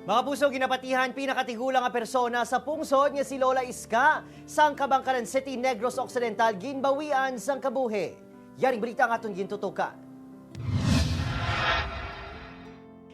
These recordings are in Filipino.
Mga puso, ginapatihan pinakatigulang nga persona sa pungsod nga si Lola Iska sang Kabangkalan City, Negros Occidental, ginbawian sang kabuhi. Yaring balita nga itong gintutukan.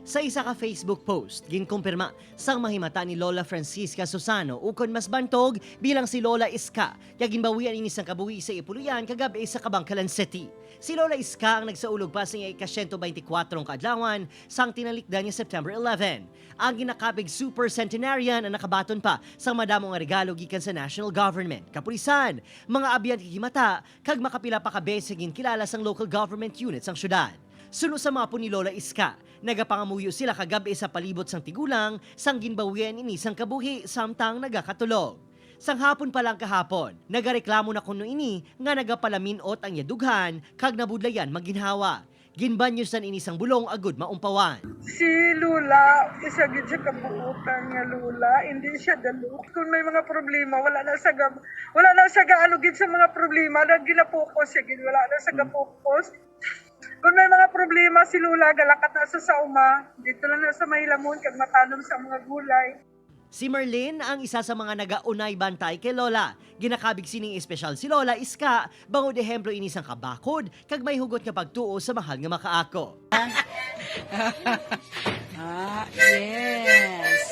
Sa isa ka Facebook post, ginkumpirma sang mahimata ni Lola Francisca Susano ukon mas bantog bilang si Lola Iska, kaya ginbawian ini sang kabuhi sa Ipuluyan kagabi sa Kabangkalan City. Si Lola Iska ang nagsaulog pa sa iya ika-124 kaadlawan sang tinalikdan niya September 11. Ang ginakabig super centenarian ang nakabaton pa sang madamo nga regalo gikan sa national government, kapulisan, mga abyan kikimata, kag makapila pa ka beses ginkilala sang local government units sang syudad. Suno sa mapo ni Lola Iska, nagapangamuyo sila kagabi sa palibot sang tigulang sang ginbawian ini sang kabuhi samtang nagakatulog. Sang hapon pa lang kahapon, nagareklamo na kuno ini nga nagapalaminot ang yadughan kag nabudlayan maginhawa. Ginbanyusan ini sang bulong agud maumpawan. Si Lula, isa gid siya kabuutan nga Lula, hindi siya dalo. Kung may mga problema, wala na sa gaalugid sa mga problema, nagila-focus siya gid, wala na sa ga-focus. Kung may mga problema si Lula, galakat na sa sauma, dito lang na sa Mahilamon kag matanom sa mga gulay. Si Merlin ang isa sa mga nagaunay bantay kay Lola. Ginakabig sining espesyal si Lola Iska, bangod ehemplo ini sang kabakod, kag may hugot nga pagtuo sa mahal nga makaako. Yes.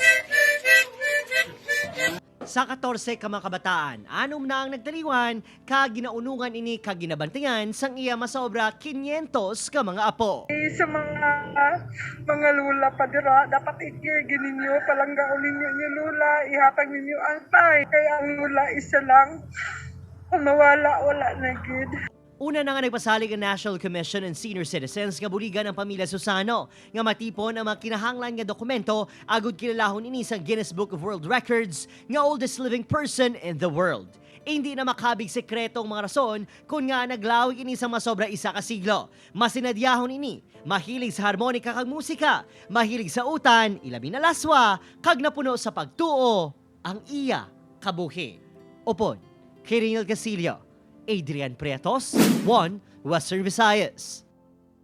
Sa 14 ka mga kabataan, anom na ang nagtaliwan, kag ginaunungan ini kag ginabantayan sang iya masobra 500 ka mga apo. Sa mga Lula pa dira, dapat ikigin ninyo, palanggaon ninyo ni Lula, ihatag ninyo ang tay. Kaya ang Lula isa lang, kung mawala, wala na gid. Una na nga nagpasalig ang National Commission on Senior Citizens nga buligan ng pamilya Susano nga matipon ang mga kinahanglan nga dokumento agud kilalahon ini sa Guinness Book of World Records nga oldest living person in the world. Hindi na makabig sekreto ang mga rason kung nga naglawig ini sa masobra isa ka siglo. Masinadyahon ini, mahilig sa harmonika kag musika, mahilig sa utan, ilabi na laswa, kag napuno sa pagtuo ang iya kabuhi. Upod, Kirinil Casillo, Adrian Prietos, 1 Western Visayas.